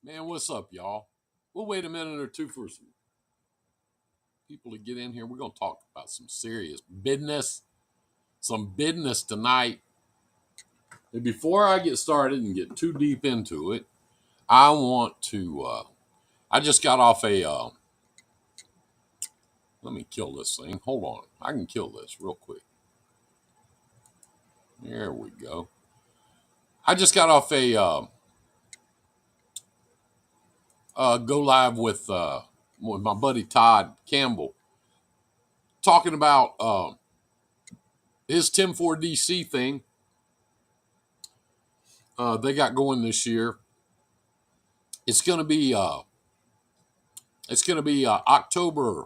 Man, what's up, y'all? We'll wait a minute or two for some people to get in here. We're going to talk about some serious business, some business tonight. And before I get started and get too deep into it, I want to. I just got off a. Let me kill this thing. Hold on. I can kill this real quick. There we go. I just got off a go live with my buddy Todd Campbell talking about his Tim 4DC thing they got going this year. It's going to be October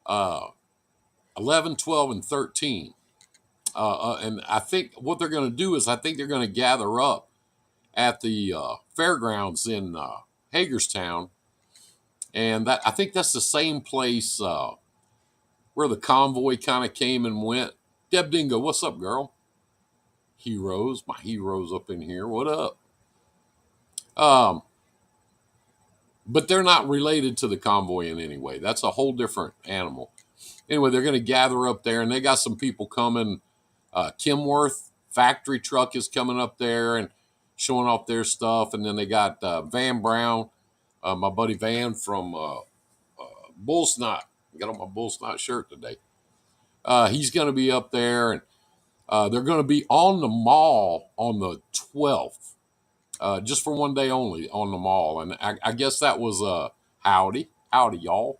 uh, 11, 12, and 13. And I think what they're going to do is I think they're going to gather up at the fairgrounds in Hagerstown, and that I think that's the same place where the convoy kind of came and went. Deb Dingo, what's up, girl? Heroes, my heroes up in here. What up? Um, but they're not related to the convoy in any way. That's a whole different animal. Anyway, they're going to gather up there, and they got some people coming. Kimworth factory truck is coming up there and showing off their stuff, and then they got Van Brown, my buddy Van from Bull Snot. I got on my Bull Snot shirt today. He's going to be up there, and they're going to be on the mall on the 12th, just for one day only on the mall. And I guess that was howdy, y'all.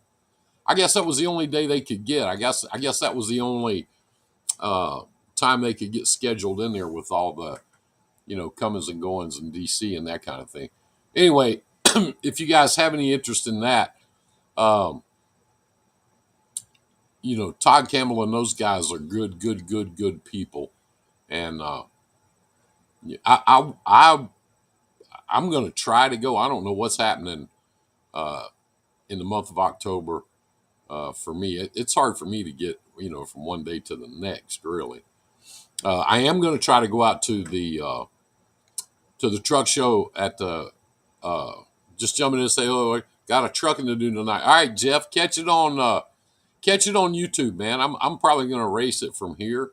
I guess that was the only day they could get. I guess that was the only uh, time they could get scheduled in there with all the comings and goings in DC and that kind of thing. Anyway, if you guys have any interest in that, um, Todd Campbell and those guys are good people, and I, I, I I'm going to try to go. I don't know what's happening uh, in the month of October. For me, it's hard for me to get from one day to the next. Really, I am going to try to go out to the truck show at the. Just jumping in and say, "Oh, I got a trucking to do tonight." All right, Jeff, catch it on YouTube, man. I'm probably going to race it from here,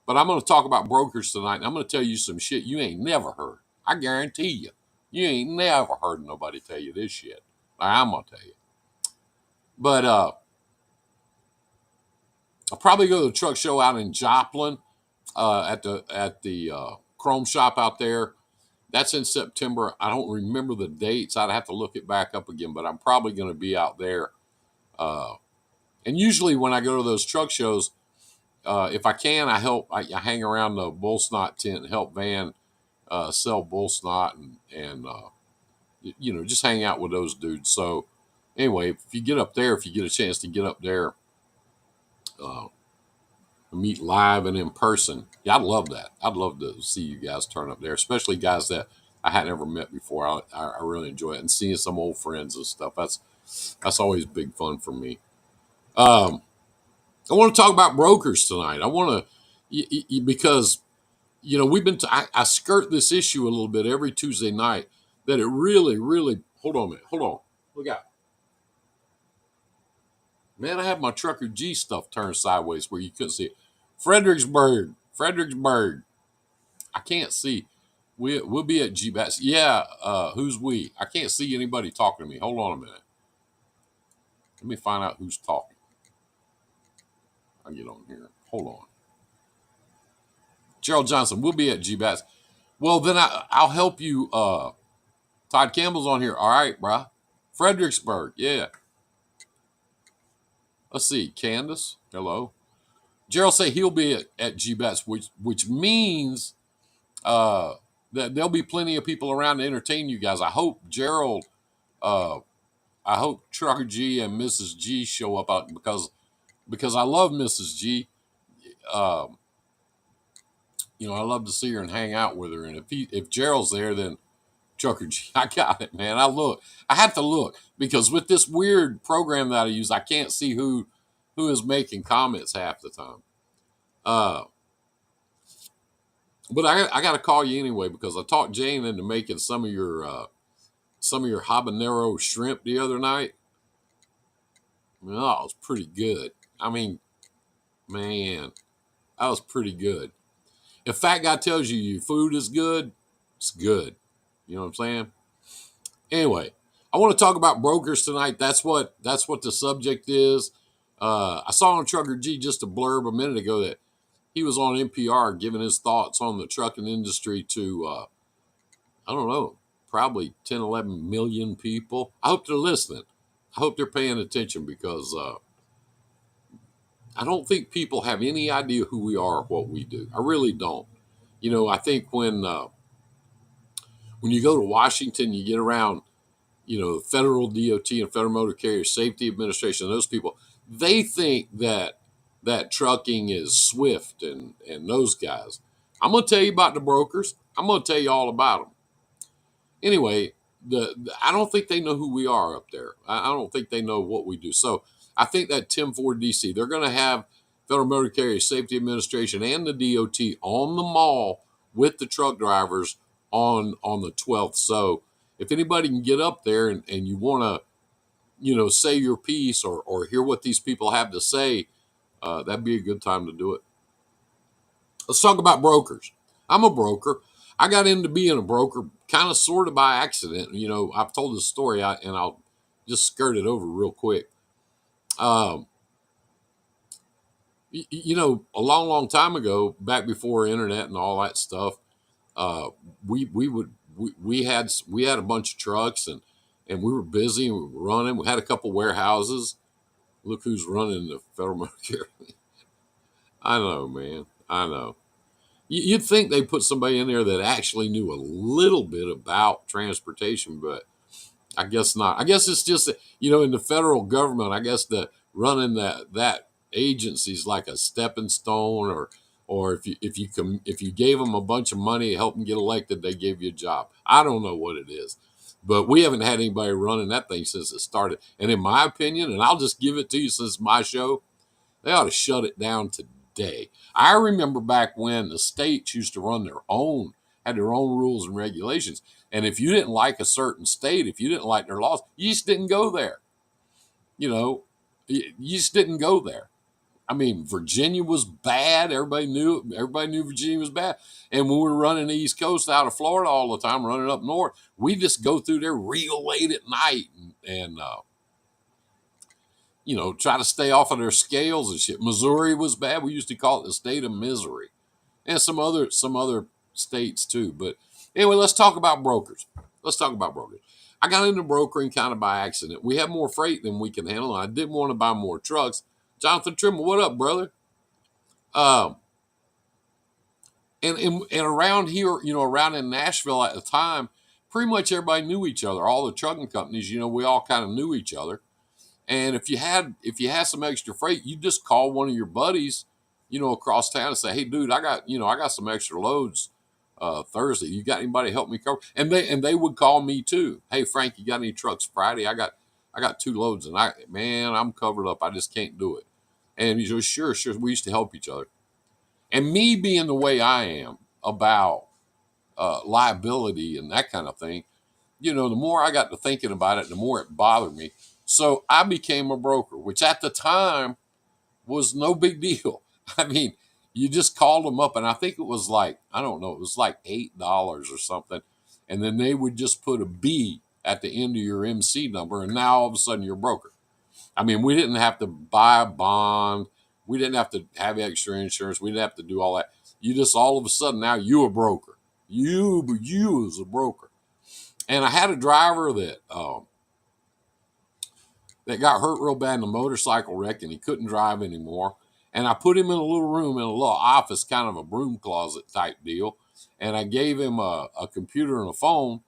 but I'm going to talk about brokers tonight. And I'm going to tell you some shit you ain't never heard. I guarantee you, you ain't never heard nobody tell you this shit. I'm going to tell you. But I'll probably go to the truck show out in Joplin at the Chrome shop out there. That's in September. I don't remember the dates. I'd have to look it back up again, but I'm probably going to be out there. Uh, and usually when I go to those truck shows, if I can, I hang around the bull snot tent and help Van sell bull snot and just hang out with those dudes. So anyway, if you get a chance to get up there, uh, meet live and in person, yeah, I'd love that. I'd love to see you guys turn up there, especially guys that I had never met before. I really enjoy it, and seeing some old friends and stuff. That's always big fun for me. Um, I want to talk about brokers tonight. I want to because we've been. I skirt this issue a little bit every Tuesday night. That it really, really. Hold on a minute. Hold on. Look out, man! I have my Trucker G stuff turned sideways where you couldn't see it. Fredericksburg. I can't see. We'll be at GBATS. Yeah. Who's we? I can't see anybody talking to me. Hold on a minute. Let me find out who's talking. I'll get on here. Hold on. Gerald Johnson. We'll be at GBATS. Well, then I'll help you. Todd Campbell's on here. All right, bruh. Fredericksburg. Yeah. Let's see. Candace. Hello. Gerald say he'll be at GBATS, which means that there'll be plenty of people around to entertain you guys. I hope Gerald, uh, I hope Trucker G and Mrs. G show up out because I love Mrs. G. Um, I love to see her and hang out with her. And if Gerald's there, then Trucker G, I got it, man. I have to look because with this weird program that I use, I can't see who is making comments half the time. Uh, but I got to call you anyway because I talked Jane into making some some of your habanero shrimp the other night. Oh, it was pretty good. I mean, man, that was pretty good. If Fat Guy tells you your food is good, it's good. You know what I'm saying? Anyway, I want to talk about brokers tonight. That's what the subject is. I saw on Trucker G just a blurb a minute ago that he was on NPR giving his thoughts on the trucking industry to I don't know, probably 10, 11 million people. I hope they're listening. I hope they're paying attention because I don't think people have any idea who we are or what we do. I really don't. You know, I think when you go to Washington, you get around, you know, federal DOT and Federal Motor Carrier Safety Administration, those people, they think that trucking is Swift and those guys. I'm going to tell you about the brokers. I'm going to tell you all about them. Anyway, I don't think they know who we are up there. I don't think they know what we do. So I think that Tim Ford DC, they're going to have Federal Motor Carrier Safety Administration and the DOT on the mall with the truck drivers on the 12th. So if anybody can get up there and you want to, you know, say your piece or hear what these people have to say, that'd be a good time to do it. Let's talk about brokers. I'm a broker. I got into being a broker kind of sort of by accident. You know, I've told this story and I'll just skirt it over real quick. You know, a long, long time ago, back before internet and all that stuff, we had a bunch of trucks and we were busy and we were running. We had a couple warehouses. Look who's running the Federal Motor Carrier. I know, man. I know. You'd think they put somebody in there that actually knew a little bit about transportation, but I guess not. I guess it's just, you know, in the federal government, I guess that running that agency is like a stepping stone, or if you gave them a bunch of money to help them get elected, they gave you a job. I don't know what it is, but we haven't had anybody running that thing since it started. And in my opinion, and I'll just give it to you since my show, they ought to shut it down today. I remember back when the states used to run had their own rules and regulations. And if you didn't like a certain state, if you didn't like their laws, you just didn't go there. You know, you just didn't go there. I mean, Virginia was bad. Everybody knew Virginia was bad. And when we were running the East Coast out of Florida all the time, running up north, we just go through there real late at night and you know, try to stay off of their scales and shit. Missouri was bad. We used to call it the state of misery, and some other states too. But anyway, let's talk about brokers. I got into brokering kind of by accident. We have more freight than we can handle. I didn't want to buy more trucks. Jonathan Trimble, what up, brother? Um, and around here, you know, around in Nashville at the time, pretty much everybody knew each other. All the trucking companies, you know, we all kind of knew each other. And if you had some extra freight, you just call one of your buddies, you know, across town and say, "Hey, dude, I got some extra loads Thursday. You got anybody to help me cover?" And they would call me too. "Hey, Frank, you got any trucks Friday? I got 2 loads, and I'm covered up. I just can't do it." And he goes, "Sure." We used to help each other. And me being the way I am about liability and that kind of thing, you know, the more I got to thinking about it, the more it bothered me. So I became a broker, which at the time was no big deal. I mean, you just called them up, and I think it was like, I don't know, it was like $8 or something. And then they would just put a B at the end of your MC number, and now all of a sudden you're a broker. I mean, we didn't have to buy a bond. We didn't have to have extra insurance. We didn't have to do all that. You just all of a sudden now you a broker. You as a broker. And I had a driver that got hurt real bad in a motorcycle wreck, and he couldn't drive anymore. And I put him in a little room in a little office, kind of a broom closet type deal. And I gave him a computer and a phone.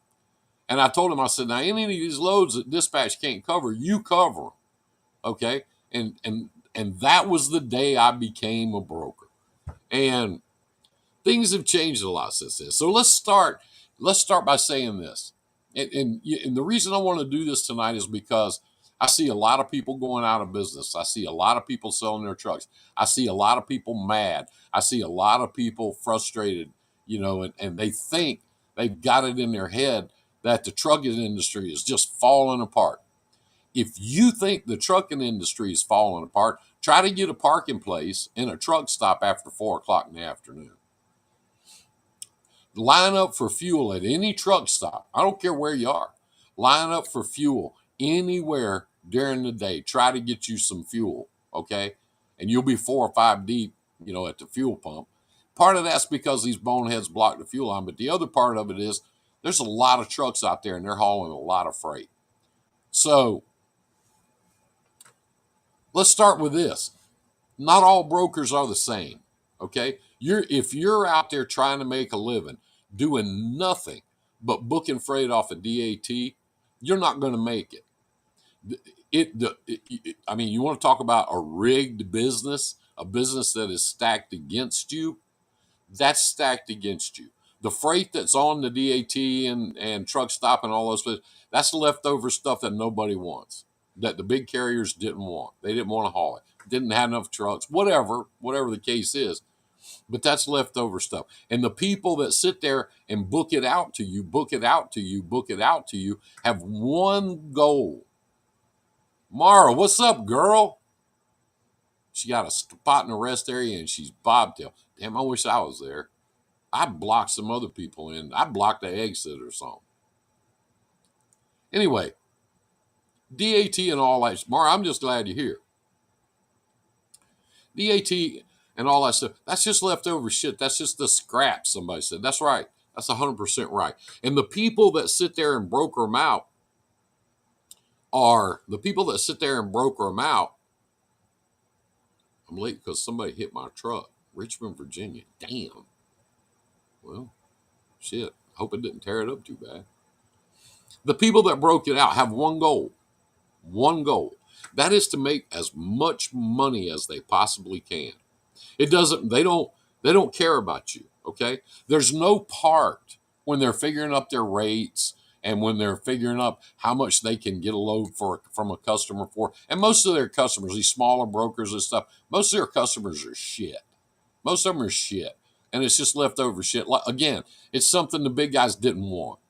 And I told him, I said, "Now any of these loads that dispatch can't cover, you cover them." Okay. And that was the day I became a broker. And things have changed a lot since then. So let's start by saying this. And the reason I want to do this tonight is because I see a lot of people going out of business. I see a lot of people selling their trucks. I see a lot of people mad. I see a lot of people frustrated, you know, and they think they've got it in their head that the trucking industry is just falling apart. If you think the trucking industry is falling apart, try to get a parking place in a truck stop after 4 o'clock in the afternoon. Line up for fuel at any truck stop. I don't care where you are. Line up for fuel anywhere during the day. Try to get you some fuel, okay? And you'll be 4 or 5 deep, at the fuel pump. Part of that's because these boneheads block the fuel line, but the other part of it is there's a lot of trucks out there and they're hauling a lot of freight. So let's start with this. Not all brokers are the same, okay? If you're out there trying to make a living doing nothing but booking freight off of DAT, you're not going to make it. You want to talk about a rigged business, a business that is stacked against you? That's stacked against you. The freight that's on the DAT and truck stop and all those places, that's leftover stuff that nobody wants, that the big carriers didn't want. They didn't want to haul it. Didn't have enough trucks, whatever the case is. But that's leftover stuff. And the people that sit there and book it out to you, have one goal. Mara, what's up, girl? She got a spot in the rest area and she's bobtail. Damn, I wish I was there. I'd block some other people in. I'd block the exit or something. Anyway, DAT and all that. Mara, I'm just glad you're here. DAT and all that stuff, that's just leftover shit. That's just the scrap, somebody said. That's right. That's 100% right. And the people that sit there and broker them out I'm late because somebody hit my truck. Richmond, Virginia. Damn. Well, shit. Hope it didn't tear it up too bad. The people that broke it out have one goal. One goal. That is to make as much money as they possibly can. They don't care about you, okay? There's no part when they're figuring up their rates and when they're figuring up how much they can get a load from a customer for. And most of their customers, these smaller brokers and stuff, most of their customers are shit. Most of them are shit. And it's just leftover shit. Again, it's something the big guys didn't want.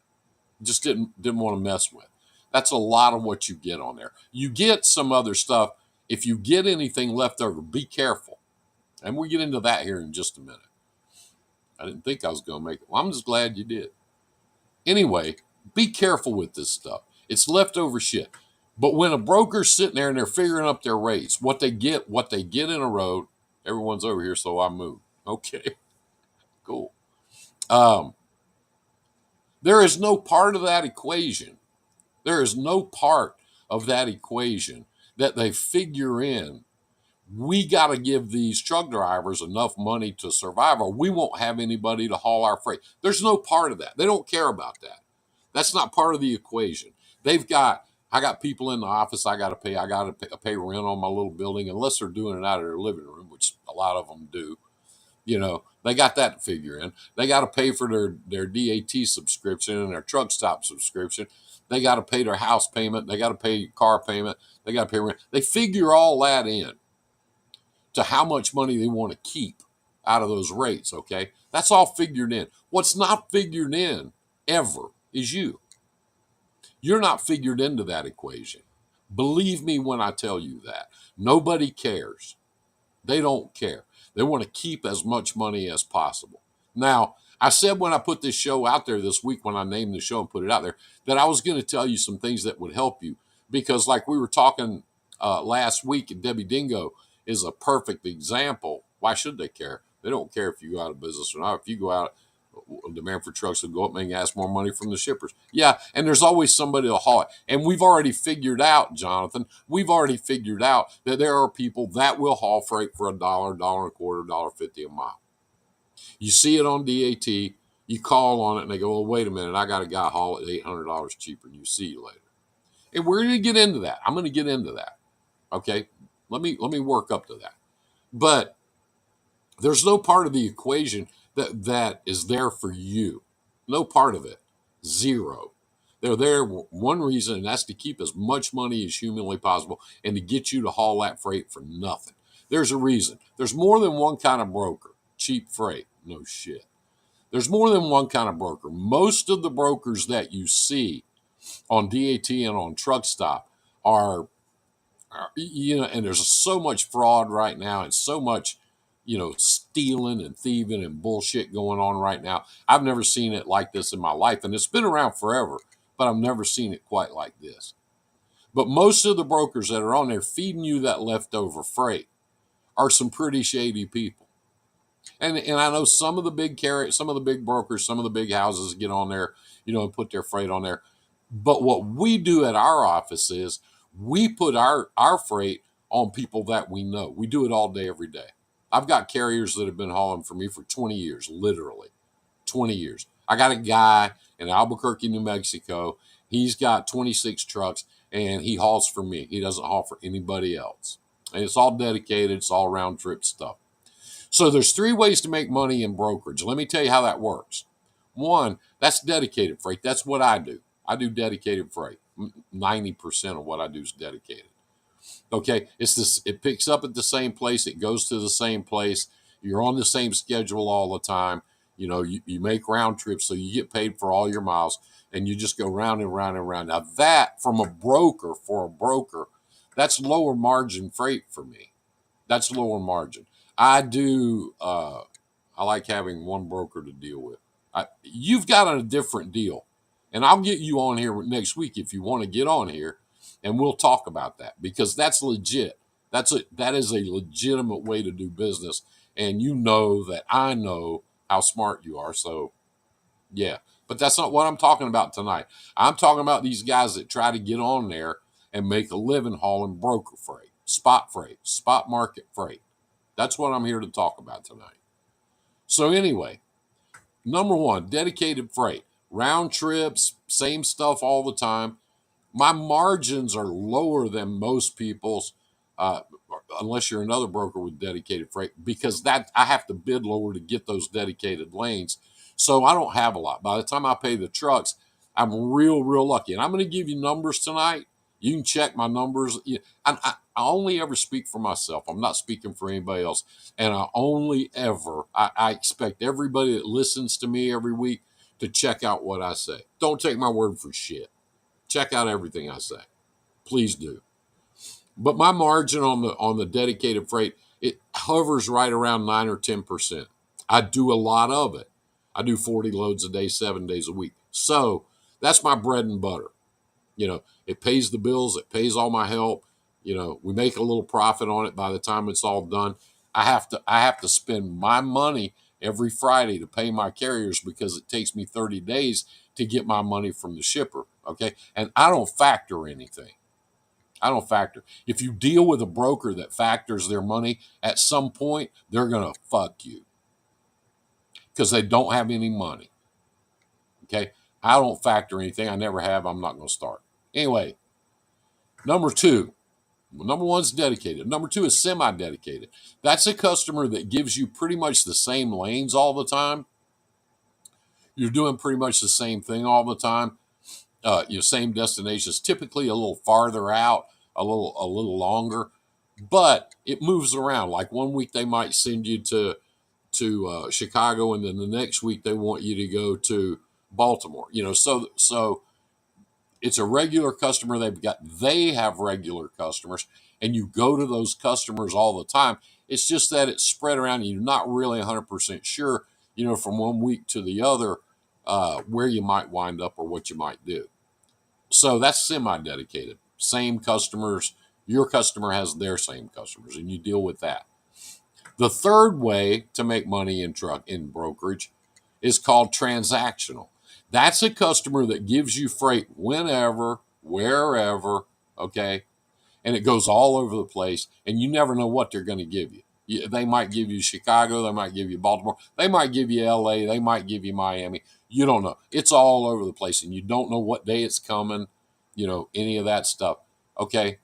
Just didn't want to mess with. That's a lot of what you get on there. You get some other stuff. If you get anything left over, be careful. And we'll get into that here in just a minute. I didn't think I was going to make it. Well, I'm just glad you did. Anyway, be careful with this stuff. It's leftover shit. But when a broker's sitting there and they're figuring up their rates, what they get in a road, everyone's over here, so I move. Okay, cool. There is no part of that equation. There is no part of that equation that they figure in. We got to give these truck drivers enough money to survive or we won't have anybody to haul our freight. There's no part of that. They don't care about that. That's not part of the equation. I got people in the office I got to pay. I got to pay rent on my little building unless they're doing it out of their living room, which a lot of them do. They got that to figure in. They got to pay for their DAT subscription and their truck stop subscription. They got to pay their house payment. They got to pay car payment. They got to pay rent. They figure all that in to how much money they want to keep out of those rates, okay? That's all figured in. What's not figured in ever is you. You're not figured into that equation. Believe me when I tell you that. Nobody cares. They don't care. They want to keep as much money as possible. Now, I said when I put this show out there this week, when I named the show and put it out there, that I was going to tell you some things that would help you. Because like we were talking last week, and Debbie Dingo is a perfect example. Why should they care? They don't care if you go out of business or not. If you go out, demand for trucks will go up and ask more money from the shippers. Yeah, and there's always somebody to haul it. And we've already figured out, Jonathan, that there are people that will haul freight for $1, $1.25, $1.50 a mile. You see it on DAT, you call on it, and they go, well, wait a minute, I got a guy haul it $800 cheaper, and you see you later. And we're going to get into that. I'm going to get into that. Okay? Let me work up to that. But there's no part of the equation that is there for you. No part of it. Zero. They're there one reason, and that's to keep as much money as humanly possible and to get you to haul that freight for nothing. There's a reason. There's more than one kind of broker. Cheap freight. No shit. There's more than one kind of broker. Most of the brokers that you see on DAT and on Truckstop are and there's so much fraud right now and so much, stealing and thieving and bullshit going on right now. I've never seen it like this in my life, and it's been around forever, but I've never seen it quite like this. But most of the brokers that are on there feeding you that leftover freight are some pretty shady people. And I know some of the big some of the big brokers, some of the big houses get on there, and put their freight on there. But what we do at our office is we put our freight on people that we know. We do it all day, every day. I've got carriers that have been hauling for me for 20 years, literally 20 years. I got a guy in Albuquerque, New Mexico. He's got 26 trucks and he hauls for me. He doesn't haul for anybody else. And it's all dedicated. It's all round trip stuff. So there's 3 ways to make money in brokerage. Let me tell you how that works. One, that's dedicated freight. That's what I do. I do dedicated freight. 90% of what I do is dedicated. Okay, it picks up at the same place. It goes to the same place. You're on the same schedule all the time. You make round trips, so you get paid for all your miles, and you just go round and round and round. Now that, for a broker, that's lower margin freight for me. That's lower margin. I like having one broker to deal with. You've got a different deal. And I'll get you on here next week if you want to get on here, and we'll talk about that, because that's legit. That is a legitimate way to do business. And you know that I know how smart you are. So, yeah. But that's not what I'm talking about tonight. I'm talking about these guys that try to get on there and make a living hauling broker freight, spot market freight. That's what I'm here to talk about tonight. So anyway, number 1, dedicated freight. Round trips, same stuff all the time. My margins are lower than most people's, unless you're another broker with dedicated freight, because I have to bid lower to get those dedicated lanes. So I don't have a lot. By the time I pay the trucks, I'm real lucky. And I'm going to give you numbers tonight. You can check my numbers. I only ever speak for myself. I'm not speaking for anybody else. And I expect everybody that listens to me every week to check out what I say. Don't take my word for shit. Check out everything I say. Please do. But my margin on the dedicated freight, it hovers right around 9 or 10%. I do a lot of it. I do 40 loads a day, 7 days a week. So that's my bread and butter. It pays the bills. It pays all my help. We make a little profit on it by the time it's all done. I have to spend my money every Friday to pay my carriers, because it takes me 30 days to get my money from the shipper. Okay. And I don't factor anything. I don't factor. If you deal with a broker that factors their money, at some point, they're going to fuck you, because they don't have any money. Okay. I don't factor anything. I never have. I'm not going to start. Anyway, number 2. Number 1's dedicated. Number 2 is semi-dedicated. That's a customer that gives you pretty much the same lanes all the time. You're doing pretty much the same thing all the time. Same destinations, typically a little farther out, a little longer, but it moves around. Like one week they might send you to Chicago, and then the next week they want you to go to Baltimore. So it's a regular customer they have regular customers, and you go to those customers all the time. It's just that it's spread around, and you're not really 100% sure, from one week to the other, where you might wind up or what you might do. So that's semi-dedicated. Same customers. Your customer has their same customers, and you deal with that. The third way to make money in brokerage is called transactional. That's a customer that gives you freight whenever, wherever, okay? And it goes all over the place, and you never know what they're going to give you. They might give you Chicago, they might give you Baltimore, they might give you LA, they might give you Miami. You don't know. It's all over the place, and you don't know what day it's coming, any of that stuff, okay?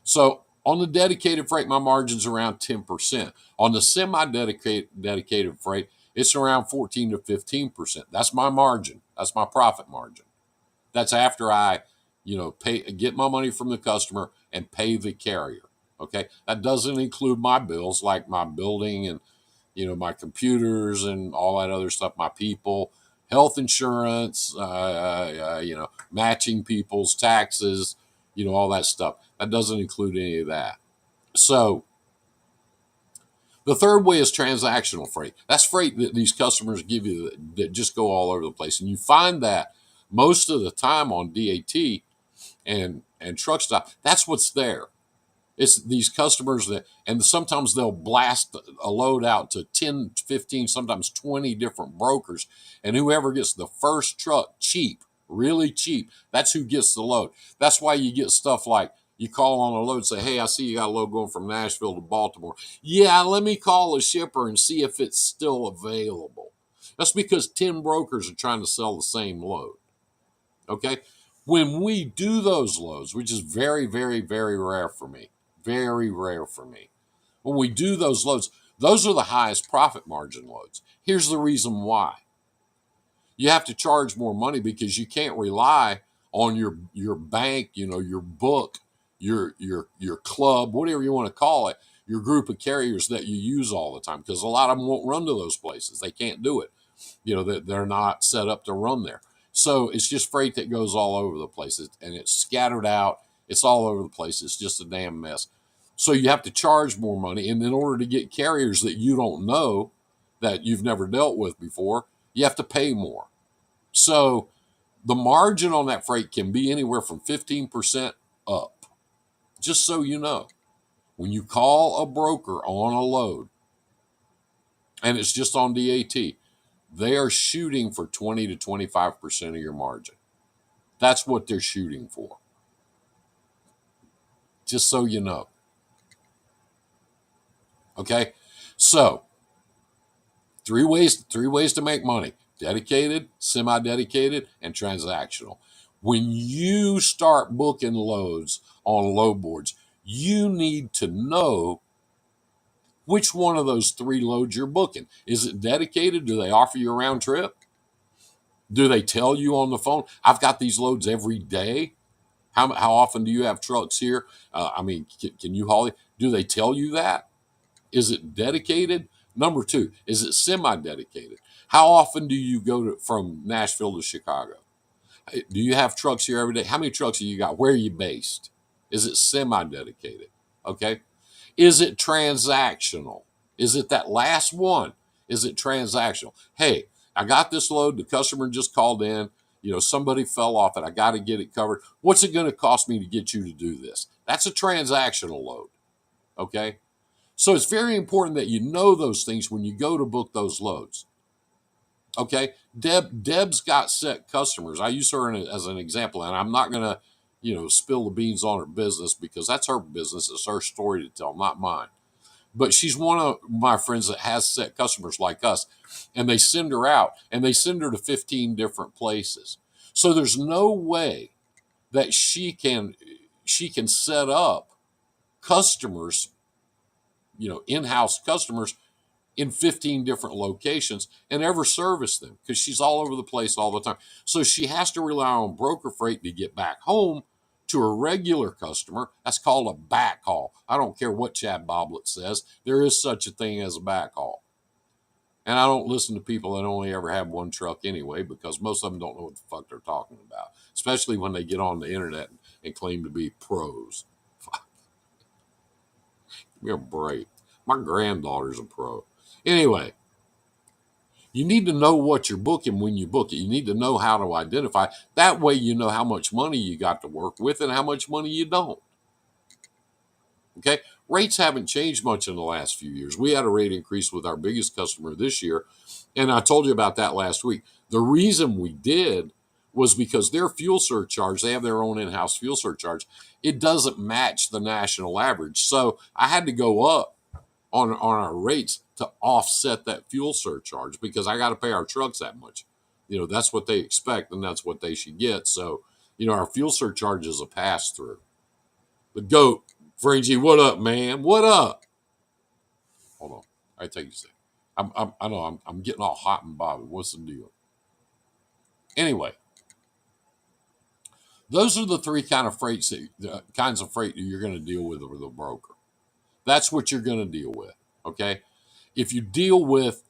So on the dedicated freight, my margin's around 10%. On the semi-dedicated freight, it's around 14 to 15%. That's my margin. That's my profit margin. That's after I, get my money from the customer and pay the carrier. Okay. That doesn't include my bills, like my building and, my computers and all that other stuff, my people, health insurance, matching people's taxes, all that stuff. That doesn't include any of that. So the third way is transactional freight. That's freight that these customers give you that just go all over the place. And you find that most of the time on DAT and truck stop, that's what's there. It's these customers that, and sometimes they'll blast a load out to 10, 15, sometimes 20 different brokers. And whoever gets the first truck cheap, really cheap, that's who gets the load. That's why you get stuff like you call on a load and say, hey, I see you got a load going from Nashville to Baltimore. Yeah, let me call the shipper and see if it's still available. That's because 10 brokers are trying to sell the same load. Okay. When we do those loads, which is very, very, very rare for me, very rare for me. When we do those loads, those are the highest profit margin loads. Here's the reason why. You have to charge more money because you can't rely on your bank, your book, your club, whatever you want to call it, your group of carriers that you use all the time, because a lot of them won't run to those places. They can't do it. They're not set up to run there. So it's just freight that goes all over the place, and it's scattered out. It's all over the place. It's just a damn mess. So you have to charge more money. And in order to get carriers that you don't know, that you've never dealt with before, you have to pay more. So the margin on that freight can be anywhere from 15% up. Just so you know, when you call a broker on a load, and it's just on DAT, they are shooting for 20 to 25% of your margin. That's what they're shooting for. Just so you know. Okay? So, three ways to make money: dedicated, semi-dedicated, and transactional. When you start booking loads on load boards, you need to know which one of those three loads you're booking. Is it dedicated? Do they offer you a round trip? Do they tell you on the phone, I've got these loads every day? How often do you have trucks here? Can you haul it? Do they tell you that? Is it dedicated? Number two, is it semi-dedicated? How often do you go from Nashville to Chicago? Do you have trucks here every day? How many trucks have you got? Where are you based? Is it semi-dedicated? Okay. Is it transactional? Is it that last one? Is it transactional? Hey, I got this load. The customer just called in. Somebody fell off it. I got to get it covered. What's it going to cost me to get you to do this? That's a transactional load. Okay. So it's very important that you know those things when you go to book those loads. Okay. Deb's got set customers. I use her as an example, and I'm not going to, spill the beans on her business because that's her business. It's her story to tell, not mine. But she's one of my friends that has set customers like us, and they send her out, and they send her to 15 different places. So there's no way that she can set up customers, in-house customers in 15 different locations and ever service them, because she's all over the place all the time. So she has to rely on broker freight to get back home to a regular customer. That's called a backhaul. I don't care what Chad Boblet says. There is such a thing as a backhaul. And I don't listen to people that only ever have one truck anyway, because most of them don't know what the fuck they're talking about, especially when they get on the internet and claim to be pros. Give me a break. My granddaughter's a pro. Anyway, you need to know what you're booking when you book it. You need to know how to identify. That way you know how much money you got to work with and how much money you don't. Okay? Rates haven't changed much in the last few years. We had a rate increase with our biggest customer this year, and I told you about that last week. The reason we did was because their fuel surcharge, they have their own in-house fuel surcharge, it doesn't match the national average. So I had to go up on our rates to offset that fuel surcharge, because I got to pay our trucks that much. That's what they expect, and that's what they should get. So, our fuel surcharge is a pass through. The goat, Fringy, what up, man? What up? Hold on, I take you a second. I know I'm getting all hot and bothered. What's the deal? Anyway, those are the three kinds of freight that you're going to deal with a broker. That's what you're going to deal with. Okay. if you deal with,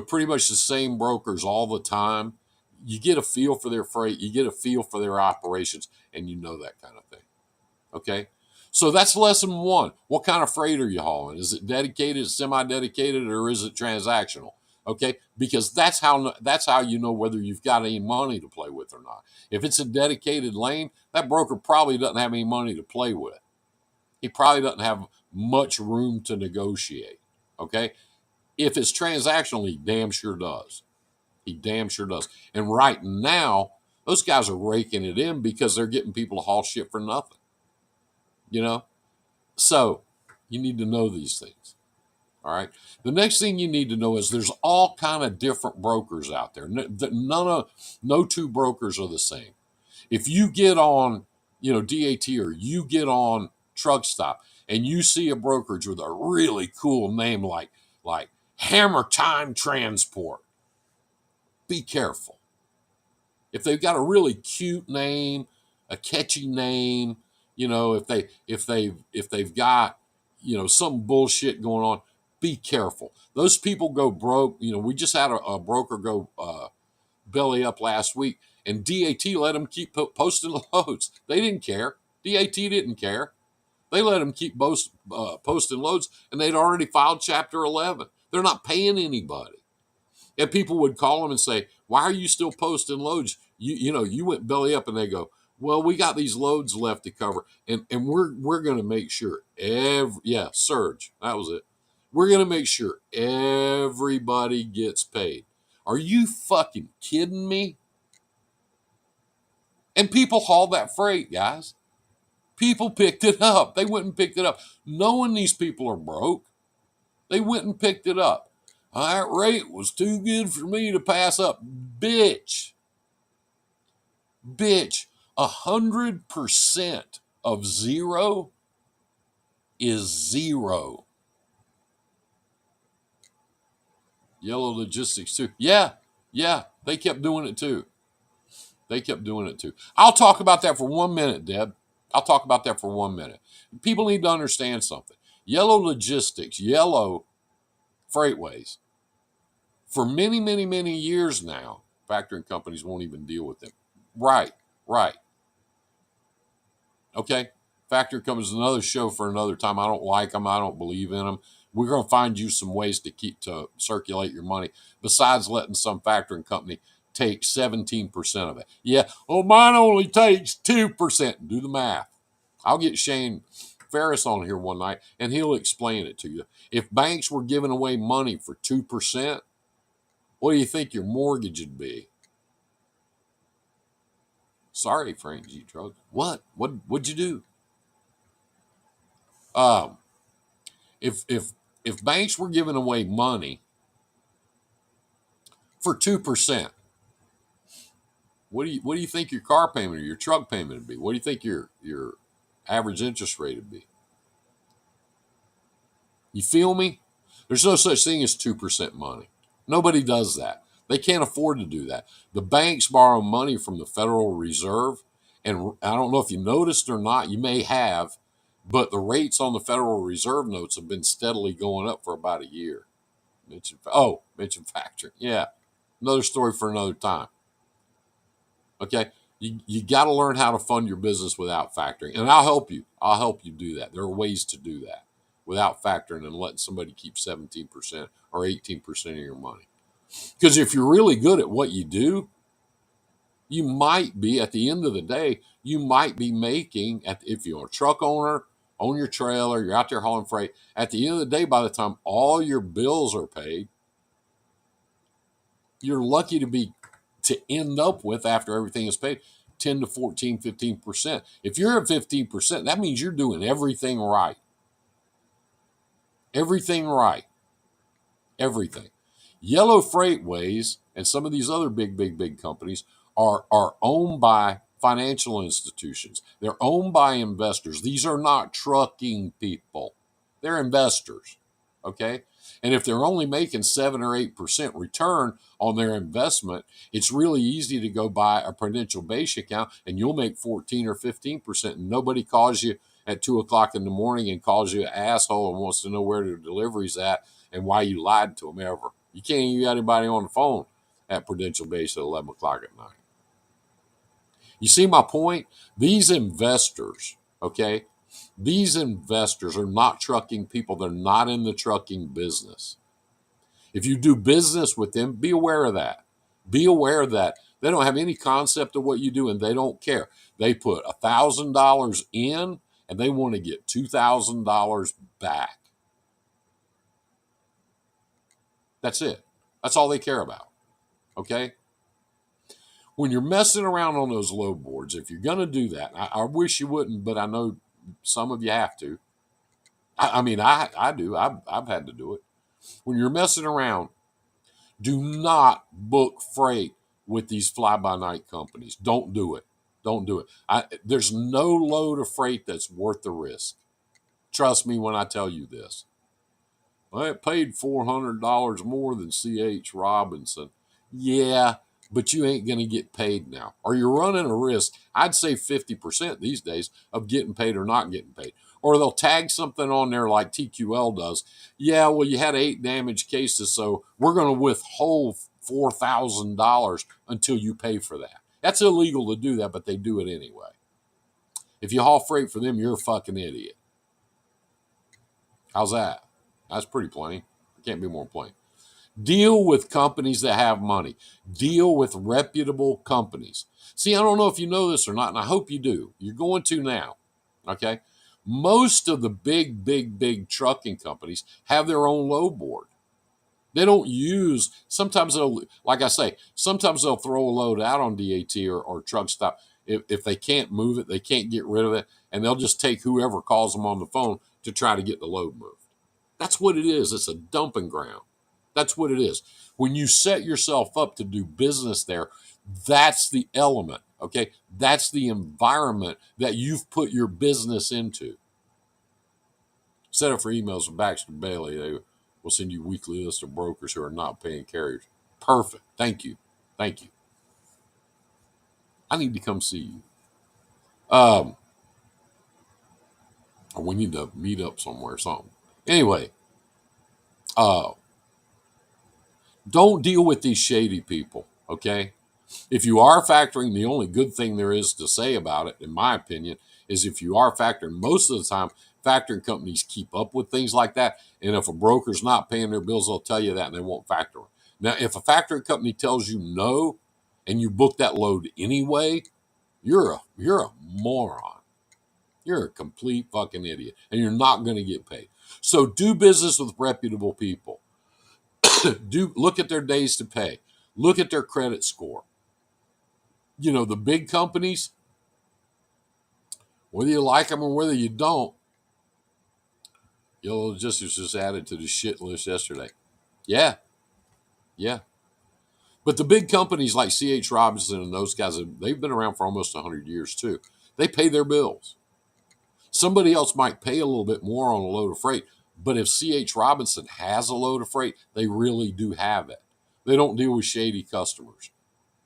pretty much the same brokers all the time, you get a feel for their freight, you get a feel for their operations, and you know that kind of thing. Okay. So that's lesson one. What kind of freight are you hauling? Is it dedicated, semi-dedicated, or is it transactional? Okay, because that's how you know whether you've got any money to play with or not. If it's a dedicated lane, that broker probably doesn't have any money to play with. He probably doesn't have much room to negotiate. Okay, if it's transactional, he damn sure does. He damn sure does. And right now, those guys are raking it in because they're getting people to haul shit for nothing. You know, so you need to know these things. All right. The next thing you need to know is there's all kind of different brokers out there. No two brokers are the same. If you get on, DAT, or you get on Truck Stop and you see a brokerage with a really cool name like Hammer Time Transport, be careful. If they've got a really cute name, a catchy name, if they've got, some bullshit going on, be careful. Those people go broke. We just had a broker go belly up last week, and DAT let them keep posting loads. They didn't care. DAT didn't care. They let them keep posting loads, and they'd already filed Chapter 11. They're not paying anybody. And people would call them and say, "Why are you still posting loads? You went belly up," and they go, "Well, we got these loads left to cover, and we're going to make sure surge, that was it. We're going to make sure everybody gets paid." Are you fucking kidding me? And people hauled that freight, guys. People picked it up. They went and picked it up, knowing these people are broke. They went and picked it up. That rate was too good for me to pass up. Bitch. 100% of zero is zero. Yellow Logistics too. Yeah, they kept doing it too. I'll talk about that for 1 minute, Deb. I'll talk about that for 1 minute. People need to understand something. Yellow Logistics, Yellow Freightways, for many, many, many years now, factoring companies won't even deal with them. Right. Okay. Factoring companies is another show for another time. I don't like them. I don't believe in them. We're going to find you some ways to circulate your money besides letting some factoring company take 17% of it. Yeah. Oh, mine only takes 2%. Do the math. I'll get Shane Ferris on here one night and he'll explain it to you. If banks were giving away money for 2%, what do you think your mortgage would be? Sorry, Frank G. Drug. What'd you do? If banks were giving away money for 2%, what do you think your car payment or your truck payment would be? What do you think your average interest rate would be? You feel me? There's no such thing as 2% money. Nobody does that. They can't afford to do that. The banks borrow money from the Federal Reserve, and I don't know if you noticed or not, you may have, but the rates on the Federal Reserve notes have been steadily going up for about a year. Mention factoring. Yeah, another story for another time. Okay, you got to learn how to fund your business without factoring, and I'll help you. I'll help you do that. There are ways to do that without factoring and letting somebody keep 17% or 18% of your money. Because if you're really good at what you do, you might be, at the end of the day, you might be making, if you're a truck owner, own your trailer, you're out there hauling freight, at the end of the day, by the time all your bills are paid, you're lucky to end up with, after everything is paid, 10 to 14, 15%. If you're at 15%, that means you're doing everything right. Everything right. Everything. Yellow Freightways and some of these other big companies are owned by financial institutions. They're owned by investors. These are not trucking people. They're investors. Okay? And if they're only making 7 or 8% return on their investment, it's really easy to go buy a Prudential base account and you'll make 14 or 15%. And nobody calls you at 2 o'clock in the morning and calls you an asshole and wants to know where their delivery's at and why you lied to them ever. You can't even get anybody on the phone at Prudential Base at 11 o'clock at night. You see my point? These investors, okay, these investors are not trucking people. They're not in the trucking business. If you do business with them, be aware of that. Be aware that they don't have any concept of what you do and they don't care. They put $1,000 in and they want to get $2,000 back. That's it. That's all they care about. Okay? When you're messing around on those load boards, if you're going to do that, I wish you wouldn't, but I know some of you have to. I do. I've had to do it. When you're messing around, do not book freight with these fly-by-night companies. Don't do it. Don't do it. There's no load of freight that's worth the risk. Trust me when I tell you this. I paid $400 more than C.H. Robinson. Yeah, but you ain't going to get paid now. Or you're running a risk, I'd say 50% these days, of getting paid or not getting paid. Or they'll tag something on there like TQL does. Yeah, well, you had 8 damaged cases, so we're going to withhold $4,000 until you pay for that. That's illegal to do that, but they do it anyway. If you haul freight for them, you're a fucking idiot. How's that? That's pretty plain. It can't be more plain. Deal with companies that have money. Deal with reputable companies. See, I don't know if you know this or not, and I hope you do. You're going to now, okay? Most of the big trucking companies have their own load board. They don't use, sometimes they'll, like I say, sometimes they'll throw a load out on DAT or truck stop. If they can't move it, they can't get rid of it, and they'll just take whoever calls them on the phone to try to get the load moved. That's what it is. It's a dumping ground. That's what it is. When you set yourself up to do business there, that's the element, okay? That's the environment that you've put your business into. Set up for emails from Baxter Bailey. They will send you a weekly list of brokers who are not paying carriers. Perfect. Thank you. Thank you. I need to come see you. We need to meet up somewhere or something. Anyway, don't deal with these shady people, okay? If you are factoring, the only good thing there is to say about it, in my opinion, is if you are factoring, most of the time, factoring companies keep up with things like that. And if a broker's not paying their bills, they'll tell you that and they won't factor it. Now, if a factoring company tells you no and you book that load anyway, you're a moron. You're a complete fucking idiot and you're not going to get paid. So do business with reputable people. Look at their days to pay. Look at their credit score. You know, the big companies, whether you like them or whether you don't, Yellow Logistics was just added to the shit list yesterday. Yeah. But the big companies like C.H. Robinson and those guys, they've been around for almost 100 years too. They pay their bills. Somebody else might pay a little bit more on a load of freight, but if C.H. Robinson has a load of freight, they really do have it. They don't deal with shady customers.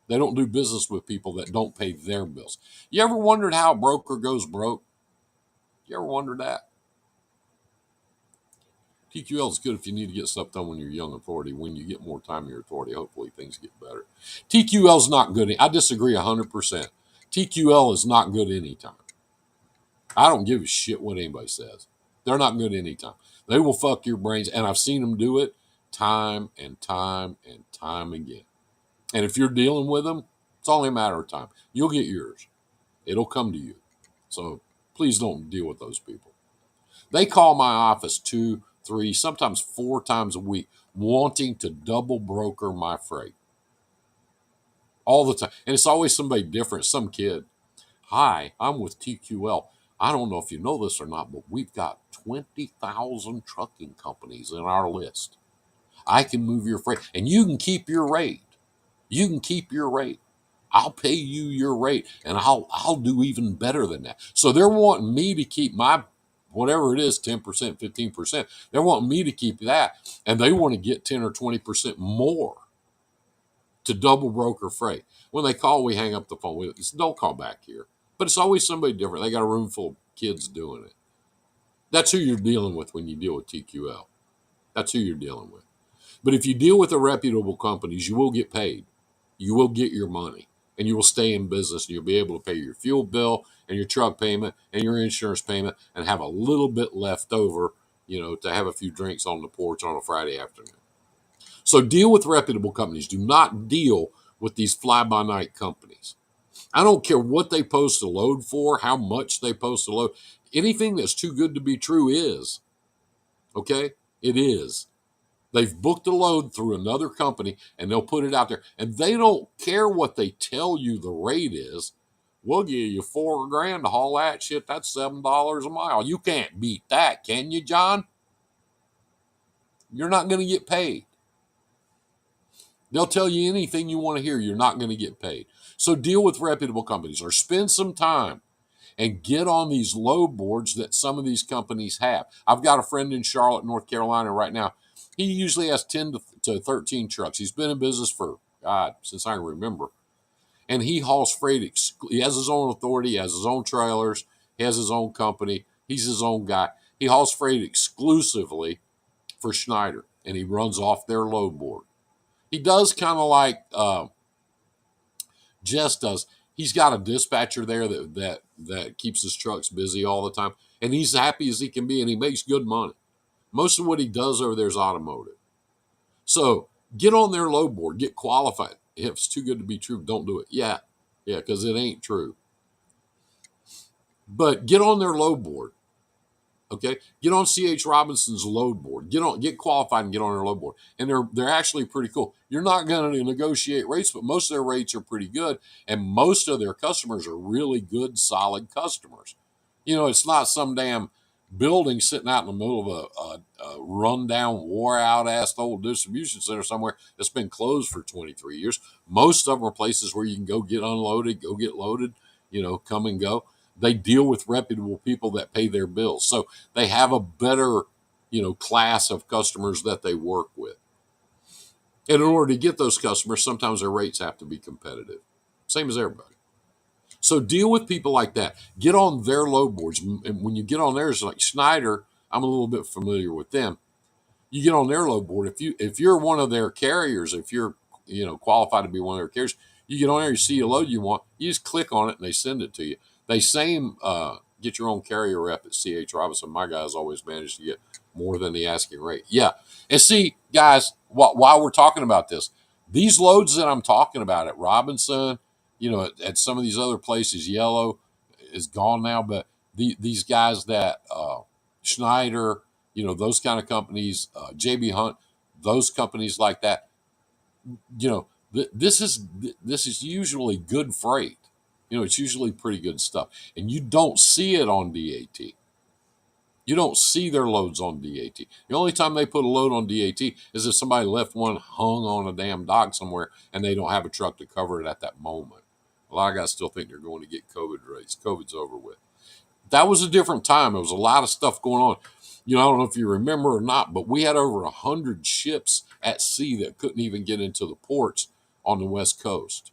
They don't do business with people that don't pay their bills. You ever wondered how a broker goes broke? You ever wondered that? TQL is good if you need to get stuff done when you're young authority. When you get more time in your authority, hopefully things get better. TQL is not good. I disagree 100%. TQL is not good anytime. I don't give a shit what anybody says. They're not good anytime. They will fuck your brains, and I've seen them do it time and time and time again. And if you're dealing with them, it's only a matter of time. You'll get yours. It'll come to you. So please don't deal with those people. They call my office 2, 3, sometimes 4 times a week wanting to double broker my freight. All the time. And it's always somebody different, some kid. Hi, I'm with TQL. I don't know if you know this or not, but we've got 20,000 trucking companies in our list. I can move your freight, and you can keep your rate. You can keep your rate. I'll pay you your rate, and I'll do even better than that. So they're wanting me to keep my, whatever it is, 10%, 15%. They're wanting me to keep that, and they want to get 10 or 20% more to double broker freight. When they call, we hang up the phone. Don't call back here. But it's always somebody different. They got a room full of kids doing it. That's who you're dealing with when you deal with TQL. That's who you're dealing with. But if you deal with the reputable companies, you will get paid. You will get your money and you will stay in business and you'll be able to pay your fuel bill and your truck payment and your insurance payment and have a little bit left over, to have a few drinks on the porch on a Friday afternoon. So deal with reputable companies. Do not deal with these fly by night companies. I don't care what they post a load for, how much they post a load. Anything that's too good to be true is. Okay? It is. They've booked a load through another company and they'll put it out there. And they don't care what they tell you the rate is. We'll give you $4,000 to haul that shit. That's $7 a mile. You can't beat that, can you, John? You're not going to get paid. They'll tell you anything you want to hear. You're not going to get paid. So deal with reputable companies or spend some time and get on these load boards that some of these companies have. I've got a friend in Charlotte, North Carolina right now. He usually has 10 to 13 trucks. He's been in business for, God, since I remember. And he hauls freight. He has his own authority. He has his own trailers. He has his own company. He's his own guy. He hauls freight exclusively for Schneider, and he runs off their load board. He does kind of like Jess does. He's got a dispatcher there that keeps his trucks busy all the time, and he's happy as he can be, and he makes good money. Most of what he does over there is automotive. So get on their load board, get qualified. If it's too good to be true, don't do it. Yeah, because it ain't true. But get on their load board. Okay, get on C.H. Robinson's load board. Get qualified and get on their load board. And they're actually pretty cool. You're not going to negotiate rates, but most of their rates are pretty good, and most of their customers are really good, solid customers. It's not some damn building sitting out in the middle of a rundown, wore-out ass old distribution center somewhere that's been closed for 23 years. Most of them are places where you can go get unloaded, go get loaded, come and go. They deal with reputable people that pay their bills. So they have a better, class of customers that they work with. And in order to get those customers, sometimes their rates have to be competitive. Same as everybody. So deal with people like that. Get on their load boards. And when you get on theirs, like Schneider, I'm a little bit familiar with them. You get on their load board. If you're one of their carriers, if you're qualified to be one of their carriers, you get on there, you see a load you want, you just click on it and they send it to you. They same get your own carrier rep at C.H. Robinson. My guys always manage to get more than the asking rate. Yeah. And see, guys, while we're talking about this, these loads that I'm talking about at Robinson, at some of these other places, Yellow is gone now, but these guys that Schneider, those kind of companies, JB Hunt, those companies like that, this is usually good freight. It's usually pretty good stuff. And you don't see it on DAT. You don't see their loads on DAT. The only time they put a load on DAT is if somebody left one hung on a damn dock somewhere and they don't have a truck to cover it at that moment. A lot of guys still think they're going to get COVID rates. COVID's over with. That was a different time. There was a lot of stuff going on. I don't know if you remember or not, but we had over 100 ships at sea that couldn't even get into the ports on the West Coast.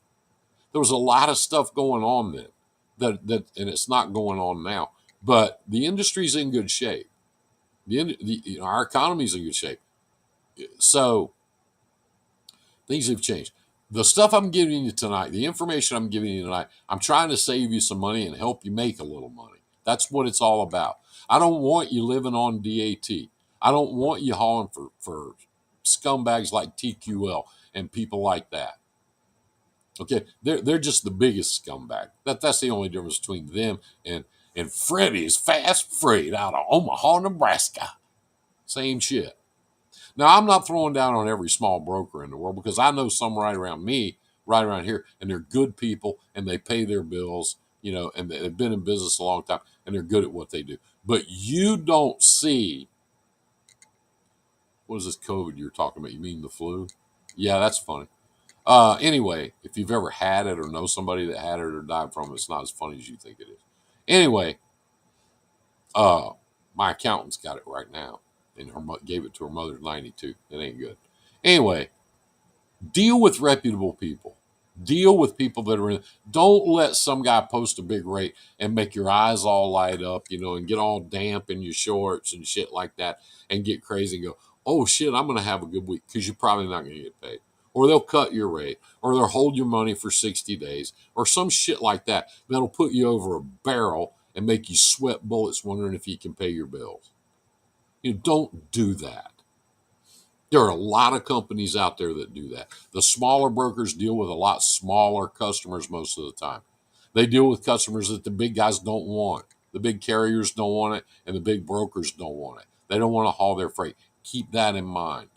There was a lot of stuff going on then that and it's not going on now. But the industry's in good shape. Our economy's in good shape. So things have changed. The stuff I'm giving you tonight, the information I'm giving you tonight, I'm trying to save you some money and help you make a little money. That's what it's all about. I don't want you living on DAT. I don't want you hauling for scumbags like TQL and people like that. Okay, they're just the biggest scumbag. That's the only difference between them and Freddie's Fast Freight out of Omaha, Nebraska. Same shit. Now, I'm not throwing down on every small broker in the world because I know some right around me, right around here, and they're good people and they pay their bills, and they've been in business a long time and they're good at what they do. But you don't see, what is this COVID you're talking about? You mean the flu? Yeah, that's funny. Anyway, if you've ever had it or know somebody that had it or died from it, it's not as funny as you think it is. Anyway, my accountant's got it right now, and gave it to her mother's 92. It ain't good. Anyway, deal with reputable people. Deal with people that are in. Don't let some guy post a big rate and make your eyes all light up, and get all damp in your shorts and shit like that, and get crazy and go, oh shit, I'm going to have a good week, because you're probably not going to get paid. Or they'll cut your rate, or they'll hold your money for 60 days, or some shit like that. That'll put you over a barrel and make you sweat bullets wondering if you can pay your bills. You don't do that. There are a lot of companies out there that do that. The smaller brokers deal with a lot smaller customers most of the time. They deal with customers that the big guys don't want. The big carriers don't want it, and the big brokers don't want it. They don't want to haul their freight. Keep that in mind.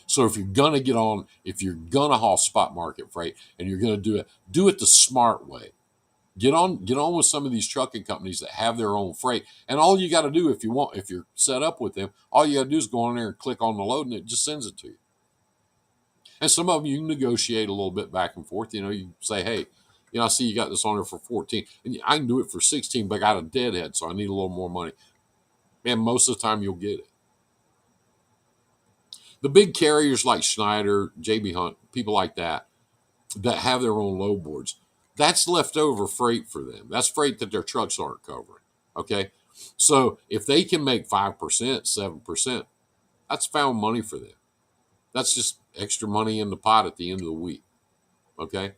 So if you're gonna if you're gonna haul spot market freight and you're gonna do it the smart way. Get on with some of these trucking companies that have their own freight. And all you got to do, if you're set up with them, all you got to do is go on there and click on the load, and it just sends it to you. And some of them you can negotiate a little bit back and forth. You say, hey, I see you got this on there for 14, and I can do it for 16, but I got a deadhead, so I need a little more money. And most of the time you'll get it. The big carriers like Schneider, JB Hunt, people like that have their own load boards, that's leftover freight for them. That's freight that their trucks aren't covering. Okay. So if they can make 5%, 7%, that's found money for them. That's just extra money in the pot at the end of the week. Okay.